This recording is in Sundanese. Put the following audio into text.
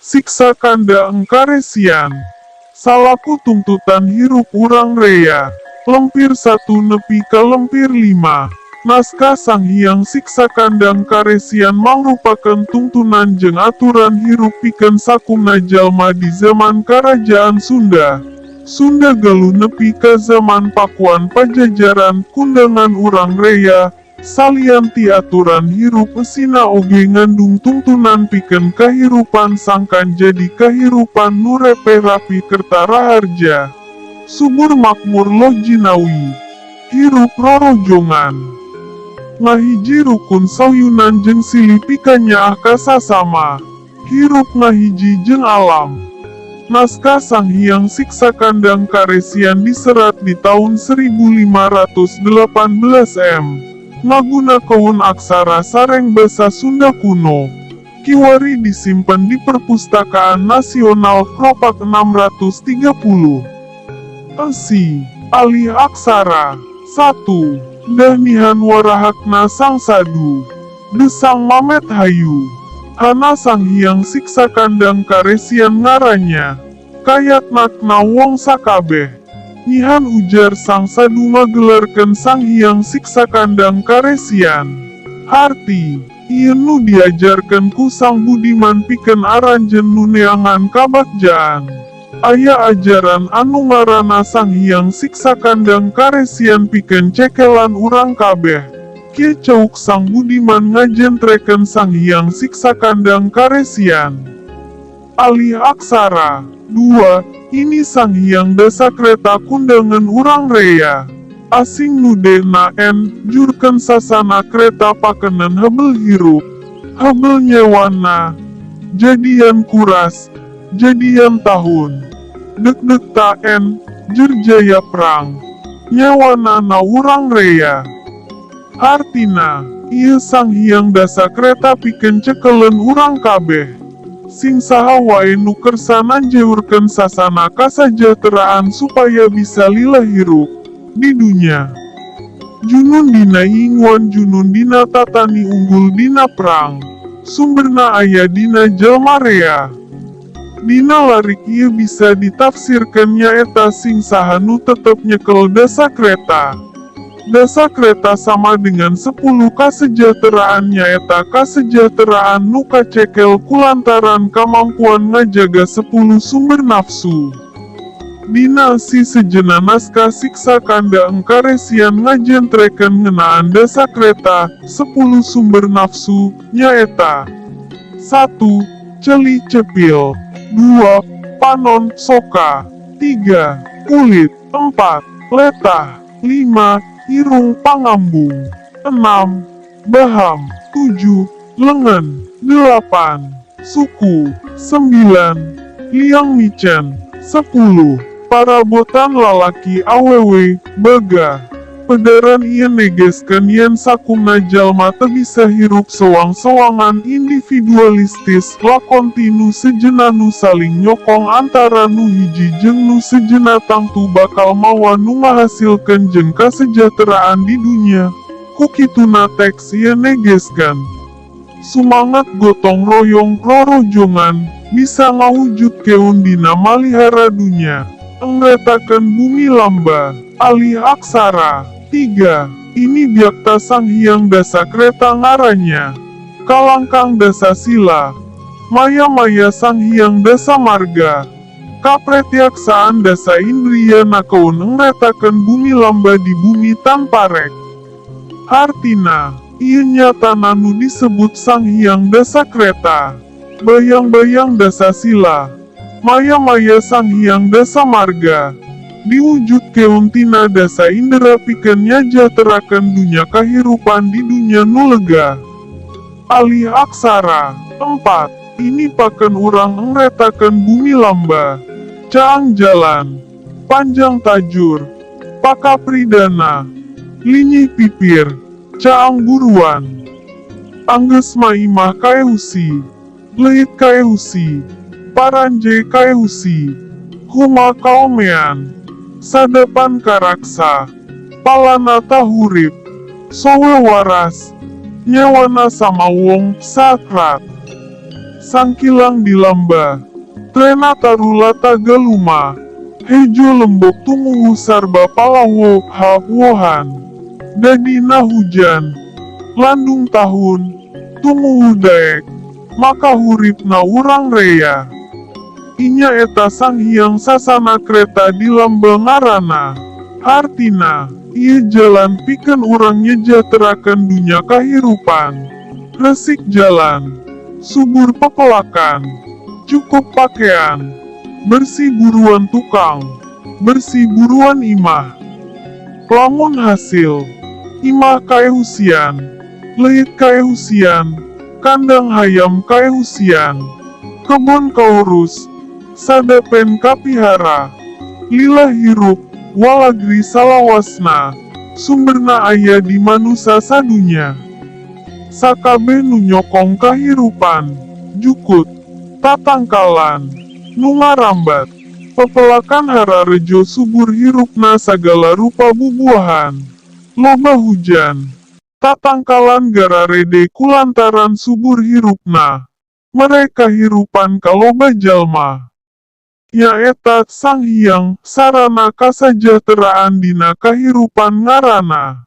siksa kanda engkaresian. Salaku tuntutan hirup urang rea. Lempir 1 nepi ka lempir 5. Naskah Sang Hyang Siksa Kandang Karesian mangrupakeun tuntunan jeung aturan hirup pikeun sakumna jalma di zaman Karajaan Sunda. Sunda galuh nepi ka zaman Pakuan Pajajaran kundangan urang rea, salian ti aturan hirup esina oge ngandung tuntunan pikeun kahirupan sangkan jadi kahirupan nu repe rapi kerta raharja. Subur makmur loh jinawi. Hirup rorojongan. Ngahiji rukun sauyunan jeung silih pikannya kasasama. Hirup ngahiji jeung alam. Naskah Sang Hyang Siksa Kandang Karesian diserat di tahun 1518 M. Ngaguna kaun aksara sareng basa Sunda kuno. Kiwari disimpan di Perpustakaan Nasional Kropak 630. Esi, alih aksara. 1. Dahnihan warahakna Sang Sadu. Desang Mamet Hayu. Hana Sang Hyang Siksa Kandang Karesian ngarannya. Kayak nakna wong sakabeh. Nyihan ujar Sang Sadu ngagelarkeun Sang Hyang Siksa Kandang Karesian. Harti, ieu nu diajarkeun ku Sang Budiman pikeun aranjeun nu neangan kabagjaan. Aya ajaran anu ngaranna Sang Hyang Siksa Kandang Karesian pikeun cekelan urang kabeh. Kieu ceuk Sang Budiman ngajentrekeun Sang Hyang Siksa Kandang Karesian. Alih aksara. 2. Ini Sang Hyang Dasakreta kundangan urang rea. Asing nu dena jurkeun sasana kreta pakenan hebel hirup. Hebel nyewana. Jadian kuras. Jadian tahun. Dek-dek taen, jurjaya perang. Nyawana na urang rea. Hartina, ieu Sang Hyang Dasakreta pikeun cekeleun urang kabeh. Sing saha wae nu kersana njeurkeun sasana kasajahteraan supaya bisa lila hirup di dunya. Junun dina ingwan junun dina tatani unggul dina perang. Sumberna aya dina jalma rea. Dina larik ieu bisa ditafsirkeun nyaeta sing saha nu tetep nyekel dasakreta. Dasakreta sama dengan 10 kasejahteraan nyaeta kasejahteraan nu kacekel kulantaran kamampuan ngajaga 10 sumber nafsu. Dina si sejenna naskah Siksa Kandang Karesian ngajentrekeun ngeunaan dasakreta 10 sumber nafsu nyaeta. 1. Celi cepil. 2. Panon soka. 3. Kulit. 4. Letah. 5. Irung pangambung. 6. Baham. 7. Lengan. 8. Suku. 9. Liang micen. 10. Parabotan lalaki awewe, baga. Pedaran ieu negeskeun yen sakumna jalma teu bisa hirup soang-soangan individualistis lakon tinu sejenna nu saling nyokong antara nu hiji jeung nu sejenna tangtu bakal mawa nu ngahasilkeun jeung kasejahteraan di dunya. Kukituna teks ieu negeskeun sumangat gotong royong rorojongan bisa ngawujudkeun dina malihara dunya. Engretakeun bumi lamba. Alih aksara. 3. Ini Byakta Sang Hyang Dasakreta ngarannya. Kalangkang Dasasila. Maya-maya Sang Hyang Dasamarga. Kapretyaksaan Dasa Indriya nakaun engretakeun bumi lamba di bumi tanpa rek. Hartina, ieu nyatana nu disebut Sang Hyang Dasakreta. Bayang-bayang Dasasila. Maya-maya Sang Hyang Dasamarga. Diwujudkeun tina dasa indera pikeun nyajahterakeun dunya kahirupan di dunya nu lega. Alih aksara. 4. Ini pakeun urang engretakeun bumi lamba. Caang jalan. Panjang tajur. Pakapridana. Linyih pipir. Caang buruan. Anggeus maimah kaeusi. Leuit kaeusi. Paranje kaeusi. Huma kaomean. Sadapan karaksa. Palana tahurip. Sowe waras. Nyawana sama wong sakrat. sangkilang di lamba. Trena tarula tagaluma. Hejo lembok tumuhu sarba palawo hawohan. Dadina hujan. Landung tahun. Tumuhu daek. Maka huripna urang rea. Inya eta sang hyang sasana kereta di lamba ngarana. Artina, ieu jalan pikeun urang nyejahterakeun dunya kahirupan. Resik jalan, subur pepelakan, cukup pakaian, bersih buruan tukang, bersih buruan imah. Lamun hasil, imah kaehusian, leit kaehusian, kandang hayam kaehusian, kebon kaurus, sadepen kapihara, lila hirup, walagri salawasna, sumberna aya di manusa sadunya. Sakabeh nu nyokong kahirupan, jukut, tatangkalan, nu ngarambat, pepelakan hararejo subur hirupna sagala rupa bubuahan, loba hujan, tatangkalan gararede kulantaran subur hirupna, mereka hirupan kaloba jalma. Nyaeta sang hyang sarana kasajahteraan dina kahirupan ngarana.